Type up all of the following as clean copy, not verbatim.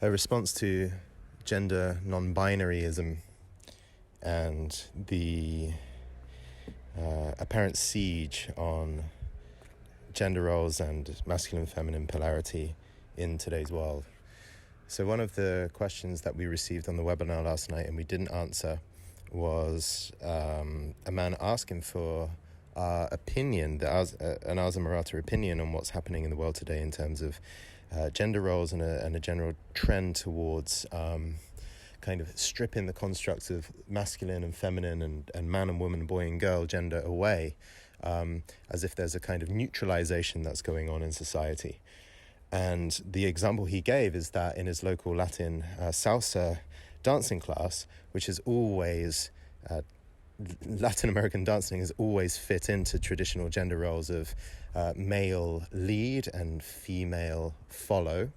A response to gender non-binaryism and the apparent siege on gender roles and masculine-feminine polarity in today's world. So one of the questions that we received on the webinar last night and we didn't answer was a man asking for our opinion, an Asa Marata opinion on what's happening in the world today in terms of gender roles and a general trend towards kind of stripping the constructs of masculine and feminine and man and woman, boy and girl gender away, as if there's a kind of neutralization that's going on in society. And the example he gave is that in his local Latin salsa dancing class, which is always Latin American dancing has always fit into traditional gender roles of male lead and female follow.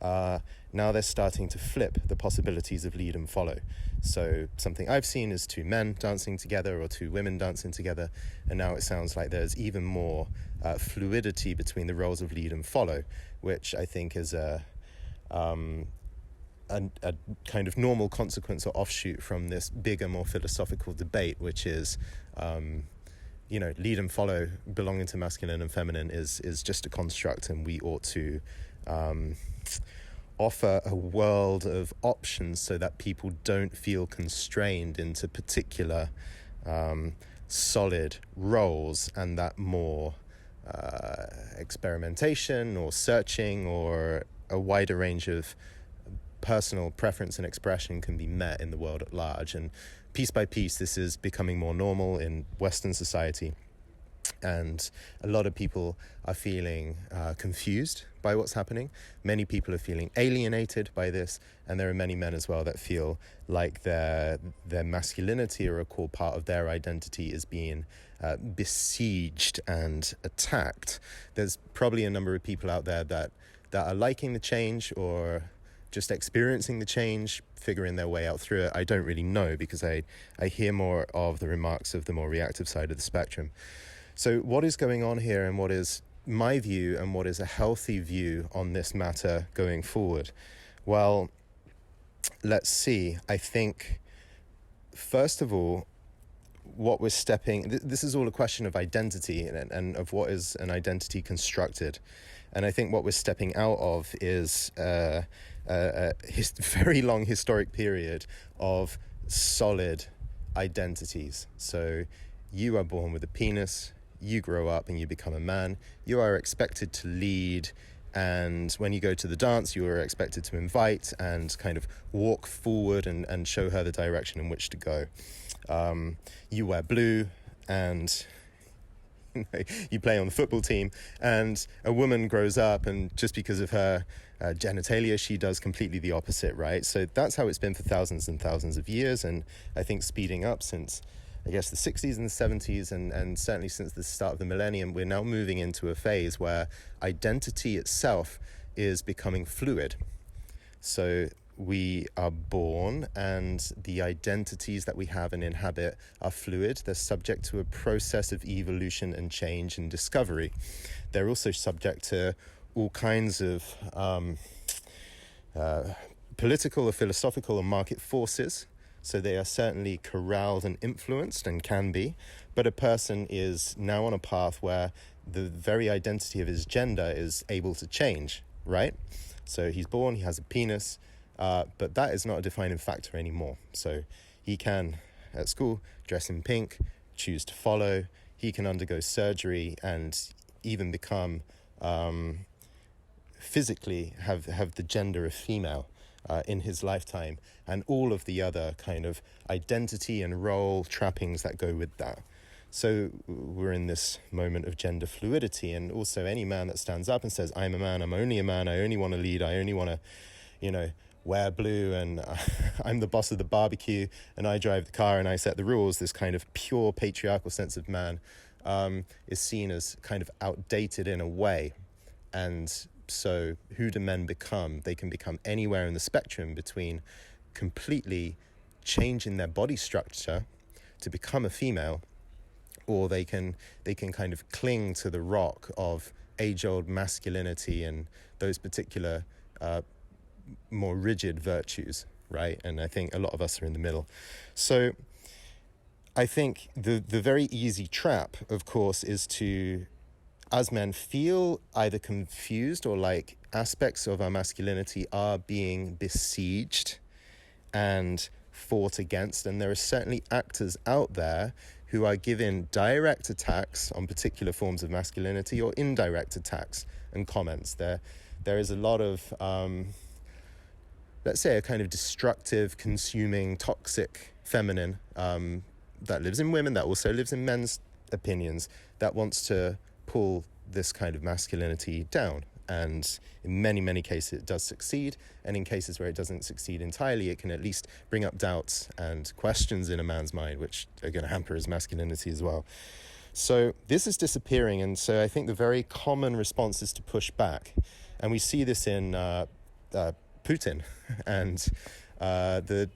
Now they're starting to flip the possibilities of lead and follow. So something I've seen is two men dancing together or two women dancing together, and now it sounds like there's even more fluidity between the roles of lead and follow, which I think is a kind of normal consequence or offshoot from this bigger, more philosophical debate, which is, lead and follow belonging to masculine and feminine is just a construct, and we ought to offer a world of options so that people don't feel constrained into particular solid roles, and that more experimentation or searching or a wider range of personal preference and expression can be met in the world at large. And piece by piece, this is becoming more normal in Western society. And a lot of people are feeling confused by what's happening. Many people are feeling alienated by this. And there are many men as well that feel like their masculinity or a core part of their identity is being besieged and attacked. There's probably a number of people out there that are liking the change or just experiencing the change, figuring their way out through it. I don't really know, because I hear more of the remarks of the more reactive side of the spectrum. So what is going on here, and what is my view and what is a healthy view on this matter going forward? Well, let's see. I think, first of all, what we're this is all a question of identity and of what is an identity constructed. And I think what we're stepping out of is a very long historic period of solid identities. So you are born with a penis, you grow up and you become a man, you are expected to lead, and when you go to the dance, you are expected to invite and kind of walk forward and show her the direction in which to go. You wear blue and you play on the football team, and a woman grows up and just because of her genitalia, she does completely the opposite, right? So that's how it's been for thousands and thousands of years, and I think speeding up since, I guess, the 60s and the 70s, and certainly since the start of the millennium, we're now moving into a phase where identity itself is becoming fluid. So we are born and the identities that we have and inhabit are fluid. They're subject to a process of evolution and change and discovery. They're also subject to all kinds of political or philosophical or market forces. So they are certainly corralled and influenced, and can be. But a person is now on a path where the very identity of his gender is able to change, right? So he's born, he has a penis, but that is not a defining factor anymore. So he can, at school, dress in pink, choose to follow. He can undergo surgery and even become physically have the gender of female in his lifetime, and all of the other kind of identity and role trappings that go with that. So we're in this moment of gender fluidity, and also any man that stands up and says, I'm a man, I'm only a man, I only want to lead, I only want to, wear blue, and I'm the boss of the barbecue, and I drive the car and I set the rules, this kind of pure patriarchal sense of man is seen as kind of outdated in a way. And so who do men become? They can become anywhere in the spectrum between completely changing their body structure to become a female, or they can kind of cling to the rock of age-old masculinity and those particular more rigid virtues, right? And I think a lot of us are in the middle. So I think the very easy trap, of course, is to, as men, feel either confused or like aspects of our masculinity are being besieged and fought against. And there are certainly actors out there who are giving direct attacks on particular forms of masculinity or indirect attacks and comments. There is a lot of, let's say, a kind of destructive, consuming, toxic feminine that lives in women, that also lives in men's opinions, that wants to pull this kind of masculinity down. And in many, many cases it does succeed. And in cases where it doesn't succeed entirely, it can at least bring up doubts and questions in a man's mind, which are going to hamper his masculinity as well. So this is disappearing. And so I think the very common response is to push back. And we see this in Putin and the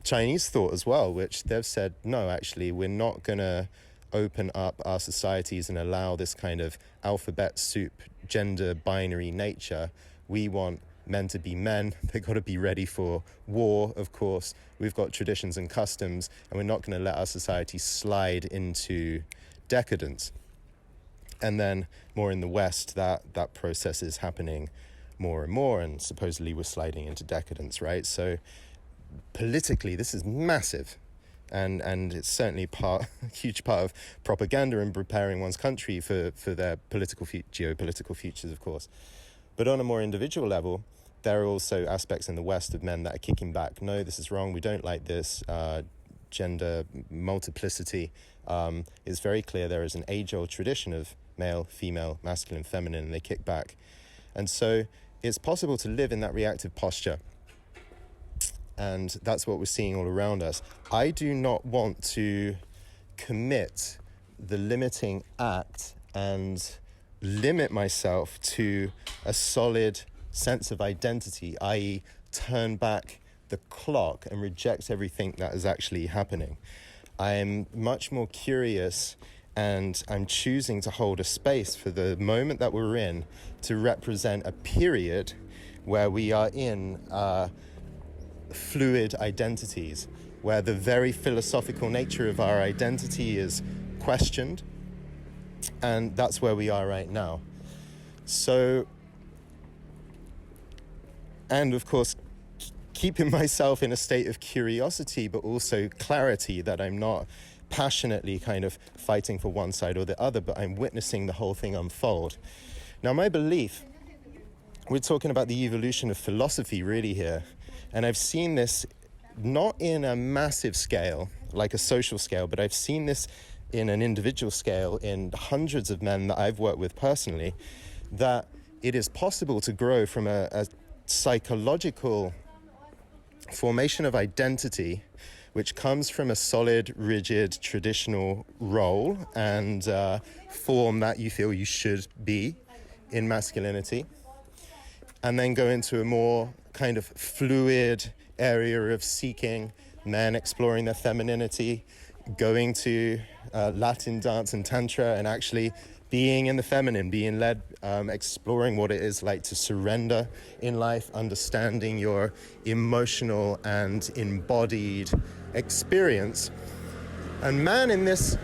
Chinese thought as well, which they've said, no, actually, we're not going to open up our societies and allow this kind of alphabet soup, gender binary nature. We want men to be men. They've got to be ready for war, of course. We've got traditions and customs, and we're not going to let our society slide into decadence. And then more in the West, that process is happening more and more, and supposedly we're sliding into decadence, right? So politically, this is massive, and it's certainly a huge part of propaganda and preparing one's country for their geopolitical futures, of course. But on a more individual level, there are also aspects in the West of men that are kicking back. No, this is wrong. We don't like this. Gender multiplicity is very clear. There is an age-old tradition of male, female, masculine, feminine, and they kick back. And so it's possible to live in that reactive posture. And that's what we're seeing all around us. I do not want to commit the limiting act and limit myself to a solid sense of identity, i.e. turn back the clock and reject everything that is actually happening. I am much more curious, and I'm choosing to hold a space for the moment that we're in to represent a period where we are in fluid identities, where the very philosophical nature of our identity is questioned, and that's where we are right now. So, and of course, keeping myself in a state of curiosity, but also clarity, that I'm not passionately kind of fighting for one side or the other, but I'm witnessing the whole thing unfold. Now, my belief, we're talking about the evolution of philosophy really here, and I've seen this not in a massive scale, like a social scale, but I've seen this in an individual scale in hundreds of men that I've worked with personally, that it is possible to grow from a psychological formation of identity, which comes from a solid, rigid, traditional role and form that you feel you should be in masculinity, and then go into a more kind of fluid area of seeking, men exploring their femininity, going to Latin dance and tantra, and actually being in the feminine, being led, exploring what it is like to surrender in life, understanding your emotional and embodied experience. And man, in this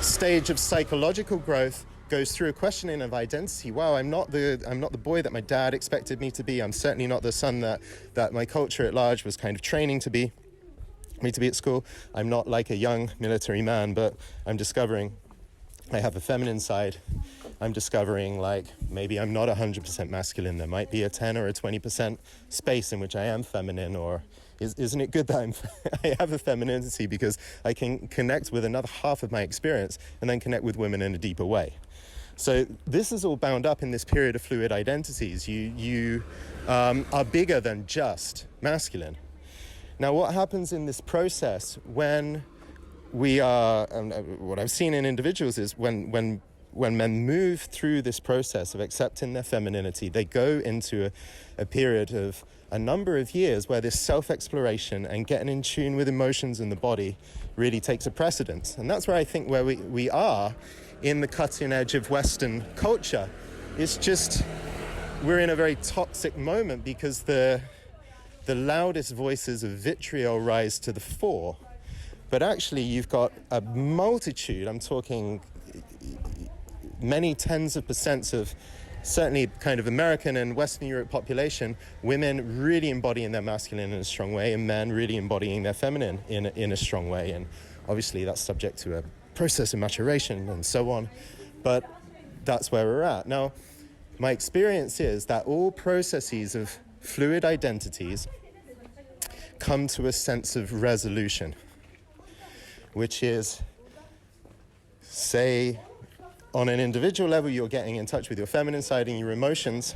stage of psychological growth, goes through a questioning of identity. Wow, I'm not the boy that my dad expected me to be. I'm certainly not the son that my culture at large was kind of training me to be at school. I'm not like a young military man, but I'm discovering I have a feminine side. I'm discovering like maybe I'm not 100% masculine. There might be a 10 or a 20% space in which I am feminine, or isn't it good that I have a femininity, because I can connect with another half of my experience and then connect with women in a deeper way. So this is all bound up in this period of fluid identities. You are bigger than just masculine. Now, what happens in this process when we are, what I've seen in individuals is when men move through this process of accepting their femininity, they go into a period of a number of years where this self-exploration and getting in tune with emotions in the body really takes a precedence. And that's where I think where we are in the cutting edge of Western culture. It's just we're in a very toxic moment because the loudest voices of vitriol rise to the fore. But actually, you've got a multitude, I'm talking many tens of percents of certainly kind of American and Western Europe population, women really embodying their masculine in a strong way and men really embodying their feminine in a strong way. And obviously that's subject to a process of maturation and so on. But that's where we're at. Now, my experience is that all processes of fluid identities come to a sense of resolution, which is, say, on an individual level, you're getting in touch with your feminine side and your emotions.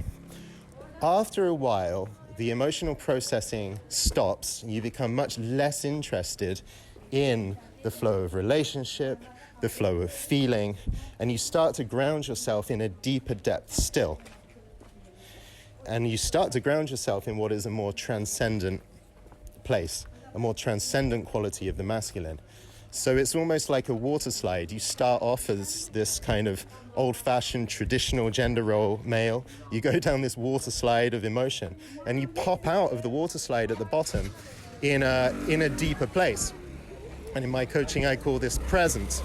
After a while, the emotional processing stops. You become much less interested in the flow of relationship, the flow of feeling, and you start to ground yourself in a deeper depth still. And you start to ground yourself in what is a more transcendent place, a more transcendent quality of the masculine. So it's almost like a water slide. You start off as this kind of old-fashioned traditional gender role male. You go down this water slide of emotion and you pop out of the water slide at the bottom in a deeper place. And in my coaching, I call this present.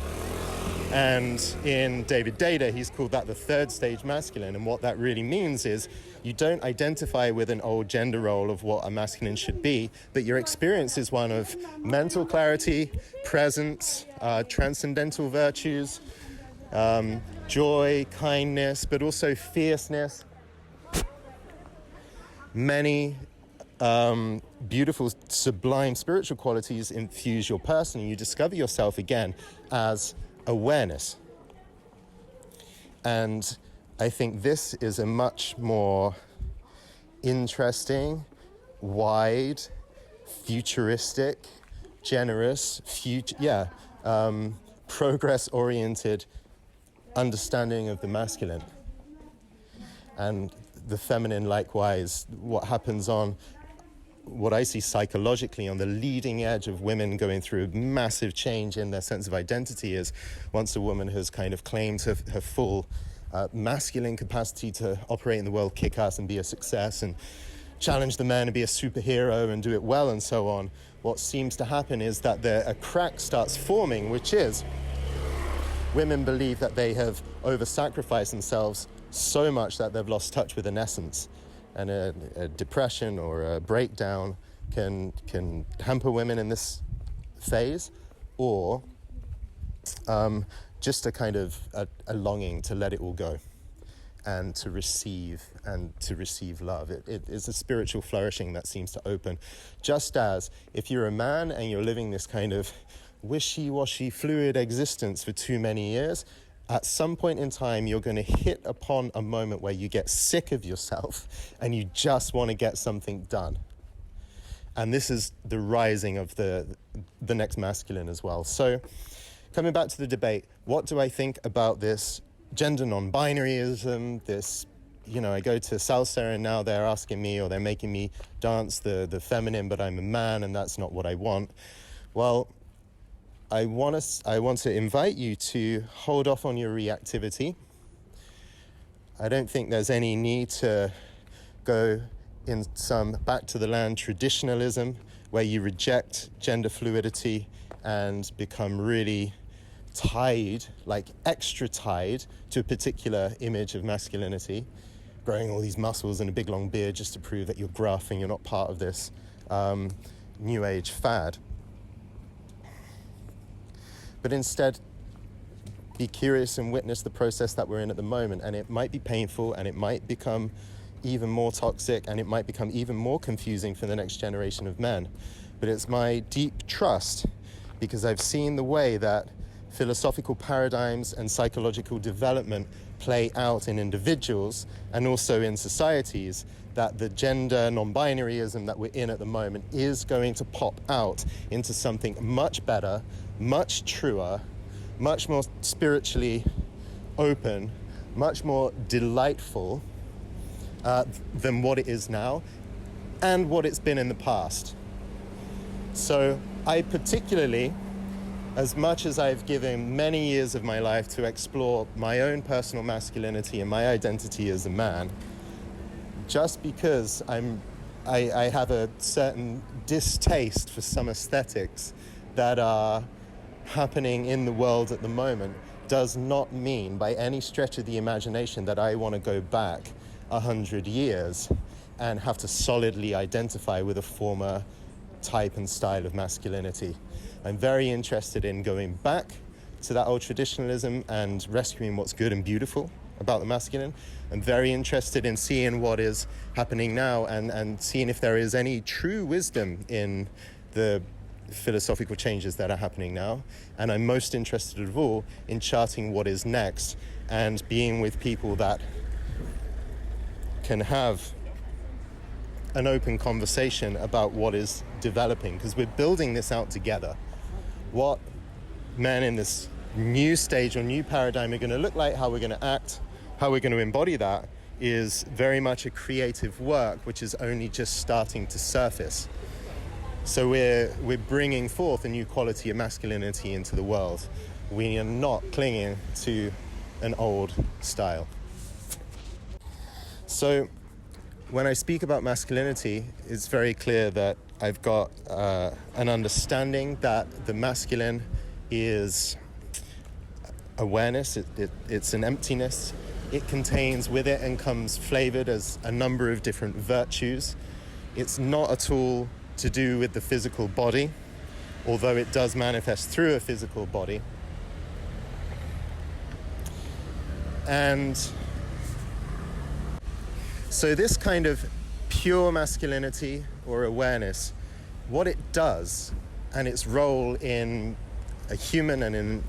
And in David Data, he's called that the third stage masculine. And what that really means is you don't identify with an old gender role of what a masculine should be, but your experience is one of mental clarity, presence, transcendental virtues, joy, kindness, but also fierceness. Many beautiful, sublime spiritual qualities infuse your person, and you discover yourself again as awareness. And I think this is a much more interesting, wide, futuristic, generous, progress-oriented understanding of the masculine. And the feminine, likewise, what happens on what I see psychologically on the leading edge of women going through massive change in their sense of identity is once a woman has kind of claimed her full masculine capacity to operate in the world, kick ass and be a success and challenge the men and be a superhero and do it well and so on, what seems to happen is that a crack starts forming, which is women believe that they have over-sacrificed themselves so much that they've lost touch with an essence. And a depression or a breakdown can hamper women in this phase, or just a kind of a longing to let it all go and to receive love. It is a spiritual flourishing that seems to open. Just as if you're a man and you're living this kind of wishy-washy fluid existence for too many years, at some point in time, you're going to hit upon a moment where you get sick of yourself and you just want to get something done. And this is the rising of the next masculine as well. So coming back to the debate, what do I think about this gender non-binaryism, this, I go to salsa and now they're asking me or they're making me dance the feminine, but I'm a man and that's not what I want. Well, I want to invite you to hold off on your reactivity. I don't think there's any need to go in some back to the land traditionalism where you reject gender fluidity and become really tied, like extra tied to a particular image of masculinity, growing all these muscles and a big long beard just to prove that you're gruff and you're not part of this new age fad. But instead, be curious and witness the process that we're in at the moment. And it might be painful, and it might become even more toxic, and it might become even more confusing for the next generation of men. But it's my deep trust, because I've seen the way that philosophical paradigms and psychological development play out in individuals and also in societies, that the gender non-binaryism that we're in at the moment is going to pop out into something much better, much truer, much more spiritually open, much more delightful than what it is now and what it's been in the past. So I particularly, as much as I've given many years of my life to explore my own personal masculinity and my identity as a man, just because I have a certain distaste for some aesthetics that are happening in the world at the moment does not mean by any stretch of the imagination that I want to go back 100 years and have to solidly identify with a former type and style of masculinity. I'm very interested in going back to that old traditionalism and rescuing what's good and beautiful about the masculine. I'm very interested in seeing what is happening now and seeing if there is any true wisdom in the philosophical changes that are happening now. And I'm most interested of all in charting what is next and being with people that can have an open conversation about what is developing, because we're building this out together. What men in this new stage or new paradigm are going to look like, how we're going to act, how we're going to embody that is very much a creative work which is only just starting to surface. So we're bringing forth a new quality of masculinity into the world. We are not clinging to an old style. So when I speak about masculinity, it's very clear that I've got an understanding that the masculine is awareness, it's an emptiness. It contains with it and comes flavored as a number of different virtues. It's not at all to do with the physical body, although it does manifest through a physical body. And so this kind of pure masculinity or awareness, what it does and its role in a human and in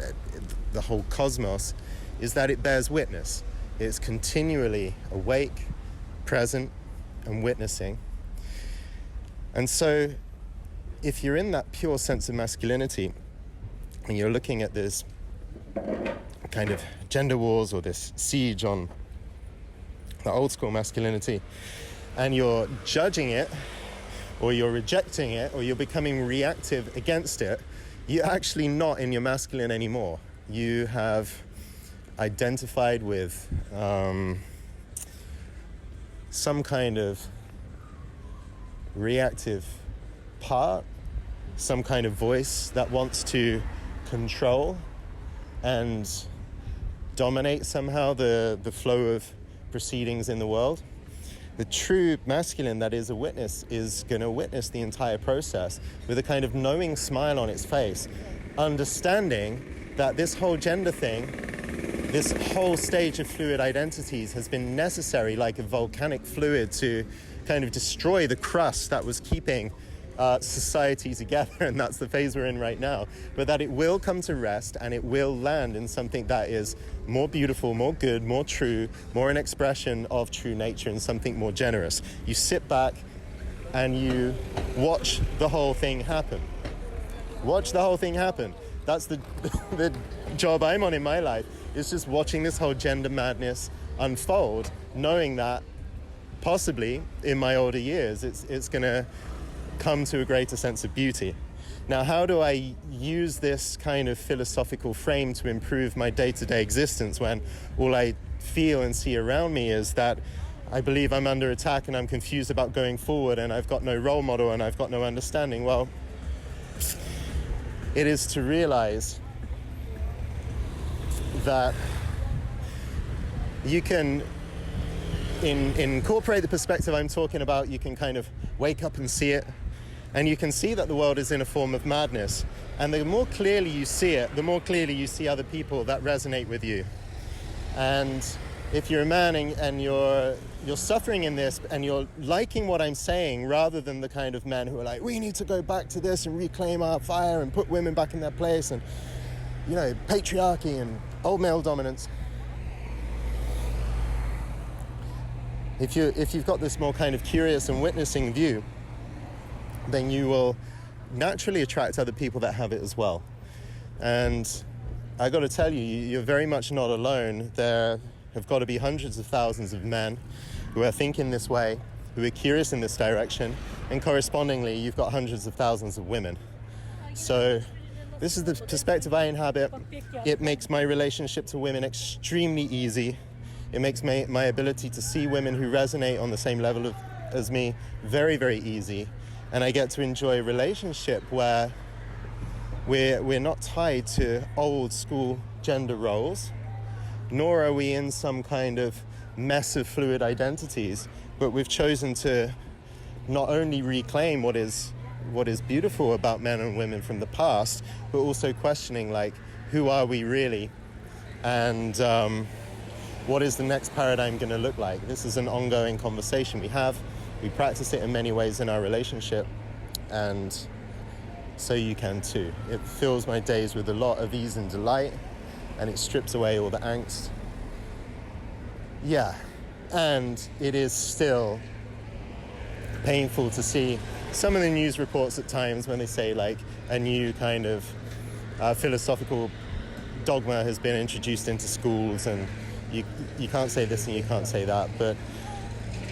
the whole cosmos is that it bears witness. It's continually awake, present, and witnessing. And so if you're in that pure sense of masculinity and you're looking at this kind of gender wars or this siege on the old school masculinity, and you're judging it, or you're rejecting it, or you're becoming reactive against it, you're actually not in your masculine anymore. You have identified with some kind of reactive part, some kind of voice that wants to control and dominate somehow the flow of proceedings in the world. The true masculine that is a witness is going to witness the entire process with a kind of knowing smile on its face, understanding that this whole gender thing, this whole stage of fluid identities has been necessary like a volcanic fluid to kind of destroy the crust that was keeping society together, and that's the phase we're in right now, but that it will come to rest and it will land in something that is more beautiful, more good, more true, more an expression of true nature and something more generous. You sit back and you watch the whole thing happen. Watch the whole thing happen. That's the job I'm on in my life, is just watching this whole gender madness unfold, knowing that possibly in my older years it's going to come to a greater sense of beauty. Now, how do I use this kind of philosophical frame to improve my day-to-day existence when all I feel and see around me is that I believe I'm under attack and I'm confused about going forward and I've got no role model and I've got no understanding? Well, it is to realize that you can incorporate the perspective I'm talking about. You can kind of wake up and see it, and you can see that the world is in a form of madness. And the more clearly you see it, the more clearly you see other people that resonate with you. And if you're a man and you're suffering in this and you're liking what I'm saying, rather than the kind of men who are like, we need to go back to this and reclaim our fire and put women back in their place and, you know, patriarchy and old male dominance. If you've got this more kind of curious and witnessing view, then you will naturally attract other people that have it as well. And I got to tell you, you're very much not alone. There have got to be hundreds of thousands of men who are thinking this way, who are curious in this direction, and correspondingly, you've got hundreds of thousands of women. So this is the perspective I inhabit. It makes my relationship to women extremely easy. It makes my ability to see women who resonate on the same level as me very, very easy. And I get to enjoy a relationship where we're not tied to old school gender roles, nor are we in some kind of mess of fluid identities, but we've chosen to not only reclaim what is beautiful about men and women from the past, but also questioning, like, who are we really? And what is the next paradigm going to look like? This is an ongoing conversation we have. We practice it in many ways in our relationship, and so you can too. It fills my days with a lot of ease and delight, and it strips away all the angst. Yeah, and it is still painful to see some of the news reports at times when they say, like, a new kind of philosophical dogma has been introduced into schools, and you can't say this and you can't say that, but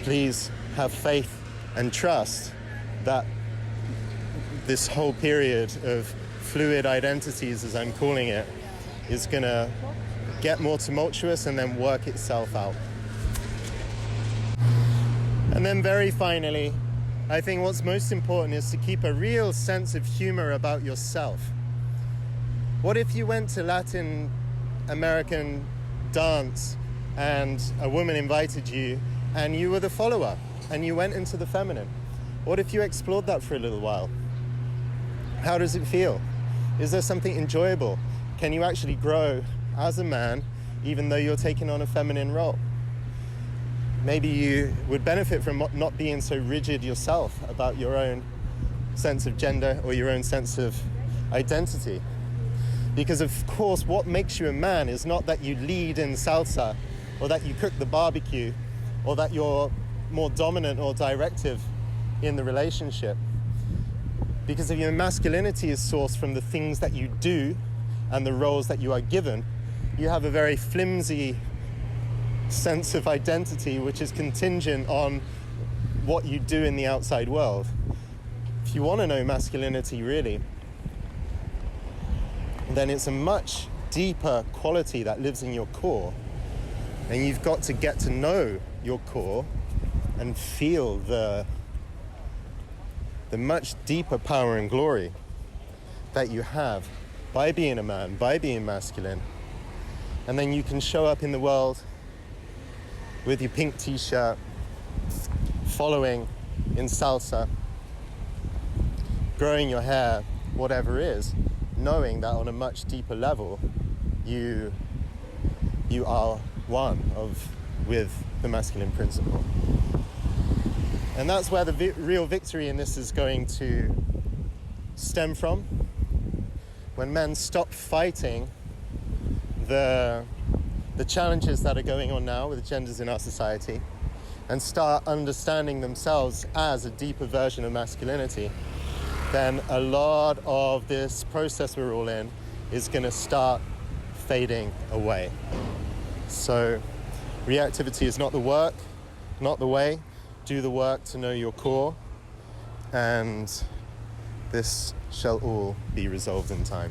please have faith and trust that this whole period of fluid identities, as I'm calling it, is going to get more tumultuous and then work itself out. And then very finally, I think what's most important is to keep a real sense of humor about yourself. What if you went to Latin American dance and a woman invited you and you were the follower and you went into the feminine? What if you explored that for a little while? How does it feel? Is there something enjoyable? Can you actually grow as a man even though you're taking on a feminine role? Maybe you would benefit from not being so rigid yourself about your own sense of gender or your own sense of identity. Because of course, what makes you a man is not that you lead in salsa, or that you cook the barbecue, or that you're more dominant or directive in the relationship. Because if your masculinity is sourced from the things that you do and the roles that you are given, you have a very flimsy sense of identity which is contingent on what you do in the outside world. If you want to know masculinity really, then it's a much deeper quality that lives in your core, and you've got to get to know your core and feel the much deeper power and glory that you have by being a man, by being masculine. And then you can show up in the world with your pink t-shirt, following in salsa, growing your hair, whatever it is, knowing that on a much deeper level, you are one with the masculine principle. And that's where the real victory in this is going to stem from. When men stop fighting the challenges that are going on now with genders in our society and start understanding themselves as a deeper version of masculinity, then a lot of this process we're all in is going to start fading away. So reactivity is not the work, not the way. Do the work to know your core, and this shall all be resolved in time.